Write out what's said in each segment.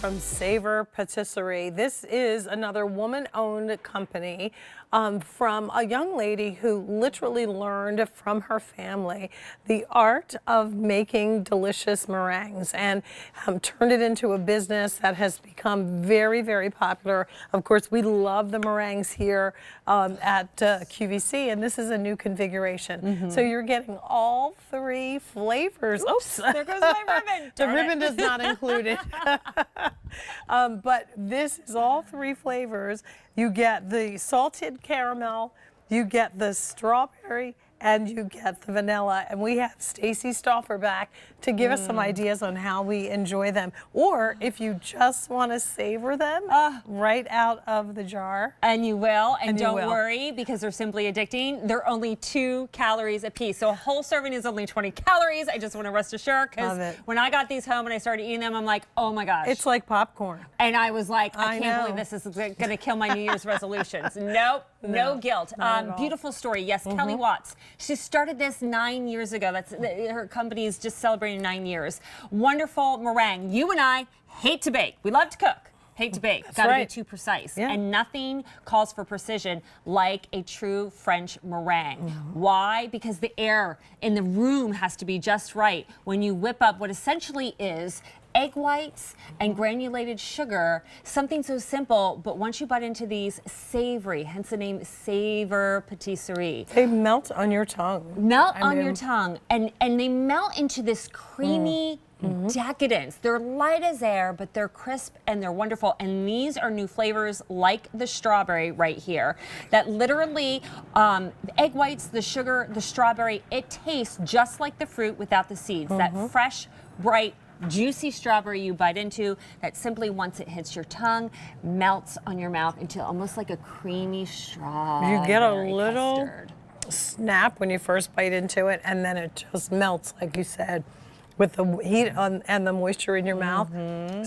from Savor Patisserie. This is another woman-owned company from a young lady who literally learned from her family the art of making delicious meringues and turned it into a business that has become very, very popular. Of course, we love the meringues here at QVC, and this is a new configuration. So you're getting all three flavors. Oops, there goes my ribbon. The ribbon does not include it. But this is all three flavors. You get the salted caramel, you get the strawberry, and you get the vanilla. And we have Stacy Stauffer back to give us some ideas on how we enjoy them. Or if you just want to savor them right out of the jar. And you will, and don't worry, because they're simply addicting. They're only 2 calories a piece. So a whole serving is only 20 calories. I just want to rest assured, because when I got these home and I started eating them, I'm like, oh my gosh. It's like popcorn. And I was like, I can't believe this is going to kill my New Year's resolutions. Nope, no guilt. Beautiful story. Yes, Kelly Watts. She started this 9 years ago. Her company is just celebrating 9 years. Wonderful meringue. You and I hate to bake. We love to cook. Hate to bake. Got to be too precise. And nothing calls for precision like a true French meringue. Why? Because the air in the room has to be just right when you whip up what essentially is egg whites and granulated sugar, something so simple, but once you bite into these, savory, hence the name Savor Patisserie. They melt on your tongue. Melt on your tongue, and they melt into this creamy decadence. They're light as air, but they're crisp and they're wonderful. And these are new flavors like the strawberry right here that literally, the egg whites, the sugar, the strawberry, it tastes just like the fruit without the seeds. That fresh, bright, juicy strawberry you bite into that simply, once it hits your tongue, melts on your mouth into almost like a creamy strawberry. You get a little snap when you first bite into it, and then it just melts, like you said, with the heat and the moisture in your mouth.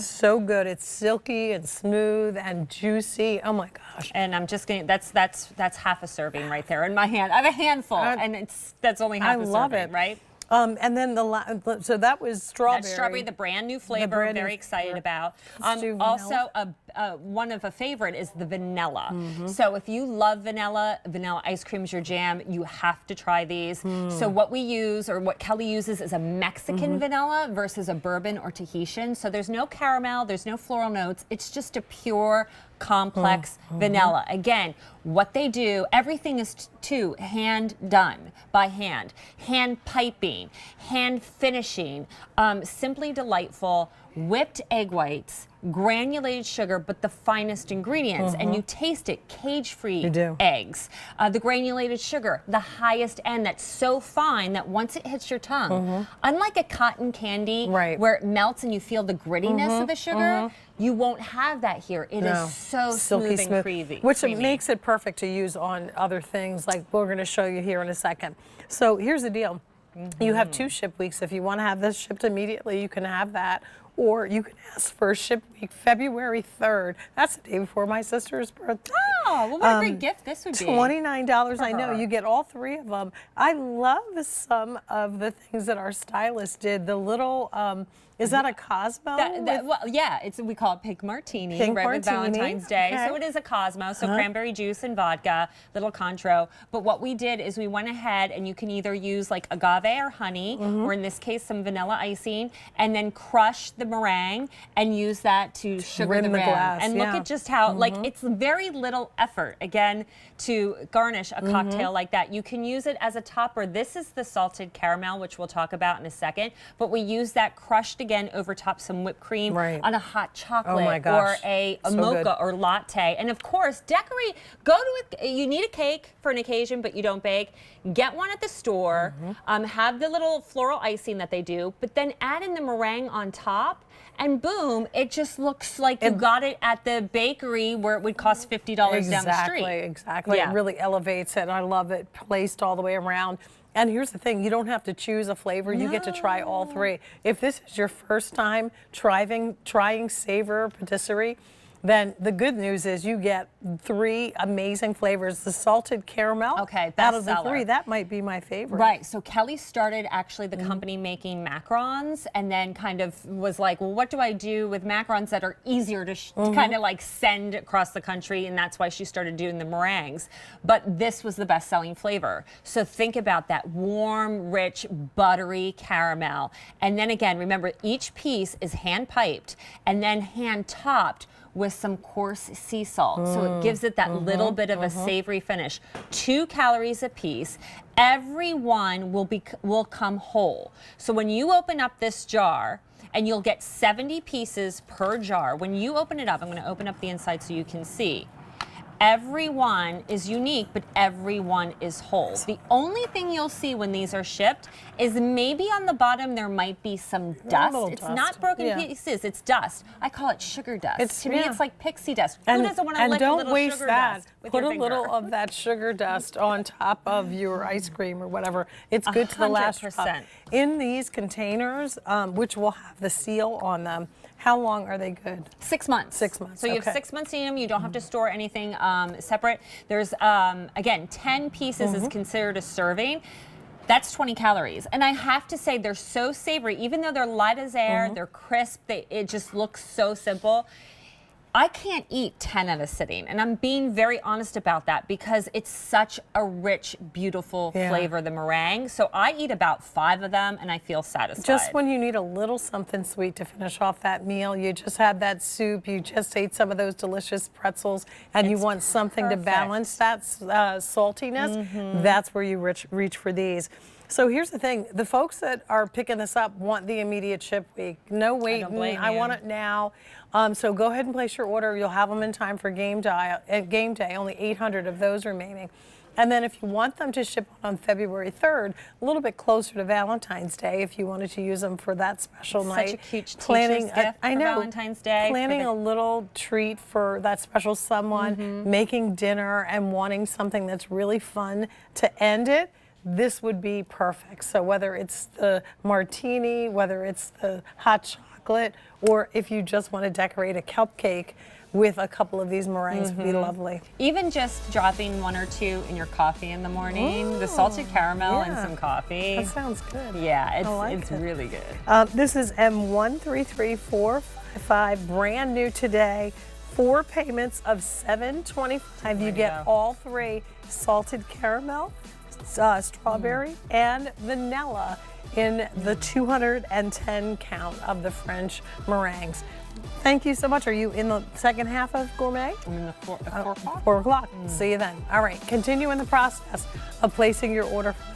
So good. It's silky and smooth and juicy. Oh my gosh. And I'm just getting, that's half a serving right there in my hand. I have a handful, and that's only half a serving, love it. right? And then so that was strawberry. That's strawberry, the brand new flavor. I'm very excited about. Also, one of a favorite is the vanilla. So if you love vanilla ice cream is your jam, you have to try these. So what we use, or what Kelly uses, is a Mexican vanilla versus a bourbon or Tahitian. So there's no caramel, there's no floral notes. It's just a pure, complex vanilla. Again, what they do, everything is hand done by hand piping, hand finishing, simply delightful, whipped egg whites, granulated sugar, but the finest ingredients, and you taste it, cage-free eggs, the granulated sugar, the highest end, that's so fine that once it hits your tongue, unlike a cotton candy where it melts and you feel the grittiness of the sugar, you won't have that here. It is so silky smooth and creamy. Which makes it perfect to use on other things, like we're going to show you here in a second. So here's the deal. You have 2 ship weeks. If you want to have this shipped immediately, you can have that. Or you can ask for a ship week, February 3rd. That's the day before my sister's birthday. Oh, well, what a great gift this would be. $29, I know. You get all 3 of them. I love some of the things that our stylist did. The little, is that a Cosmo? Well, yeah, we call it Pink Martini, with Valentine's Day. So it is a Cosmo, so cranberry juice and vodka, little Cointreau. But what we did is we went ahead, and you can either use like agave or honey, or in this case, some vanilla icing, and then crush the meringue and use that to sugar the rim. Glass, and look at just how, like, it's very little effort, again, to garnish a cocktail like that. You can use it as a topper. This is the salted caramel, which we'll talk about in a second, but we use that crushed again over top some whipped cream on a hot chocolate or a mocha or latte. And of course, decorate, you need a cake for an occasion, but you don't bake. Get one at the store, have the little floral icing that they do, but then add in the meringue on top, and boom, it just looks like you got it at the bakery where it would cost $50 down the street. Exactly. It really elevates it. I love it placed all the way around. And here's the thing, you don't have to choose a flavor. You get to try all 3. If this is your first time trying Savor Patisserie, then the good news is you get 3 amazing flavors. The salted caramel, okay, out of the bestseller. 3, that might be my favorite. Right, so Kelly started actually the company making macarons, and then kind of was like, well, what do I do with macarons that are easier to kind of like send across the country, and that's why she started doing the meringues. But this was the best-selling flavor. So think about that warm, rich, buttery caramel. And then again, remember, each piece is hand-piped and then hand-topped with some coarse sea salt. So it gives it that little bit of a savory finish. 2 calories a piece. Every one will come whole. So when you open up this jar, and you'll get 70 pieces per jar. When you open it up, I'm going to open up the inside so you can see. Every one is unique, but every one is whole. The only thing you'll see when these are shipped is maybe on the bottom there might be some dust. It's not broken pieces, it's dust. I call it sugar dust. To me, it's like pixie dust. Who doesn't want to lick a little sugar dust with your finger? Put a little of that sugar dust on top of your ice cream or whatever. It's good to the last drop. In these containers, which will have the seal on them, how long are they good? 6 months. 6 months. So you have 6 months in them. You don't have to store anything separate. There's, again, 10 pieces is considered a serving. That's 20 calories. And I have to say, they're so savory. Even though they're light as air, they're crisp, it just looks so simple. I can't eat 10 at a sitting, and I'm being very honest about that because it's such a rich, beautiful flavor, the meringue. So I eat about 5 of them, and I feel satisfied. Just when you need a little something sweet to finish off that meal, you just had that soup, you just ate some of those delicious pretzels, and you want something to balance that saltiness, that's where you reach for these. So here's the thing, the folks that are picking this up want the immediate ship week. No waiting, I want it now. So go ahead and place your order. You'll have them in time for game day, only 800 of those remaining. And then if you want them to ship on February 3rd, a little bit closer to Valentine's Day, if you wanted to use them for that special night. Such a cute teacher's gift for Valentine's Day. Planning a little treat for that special someone, making dinner and wanting something that's really fun to end it. This would be perfect. So whether it's the martini, whether it's the hot chocolate, or if you just want to decorate a cupcake with a couple of these meringues would be lovely. Even just dropping 1 or 2 in your coffee in the morning, the salted caramel and some coffee. That sounds good. Yeah, it's really good. This is M133455, brand new today. 4 payments of $725. You get all 3 salted caramel, strawberry, and vanilla in the 210 count of the French meringues. Thank you so much. Are you in the second half of Gourmet? I'm in the 4 o'clock. 4 o'clock. See you then. All right, continue in the process of placing your order for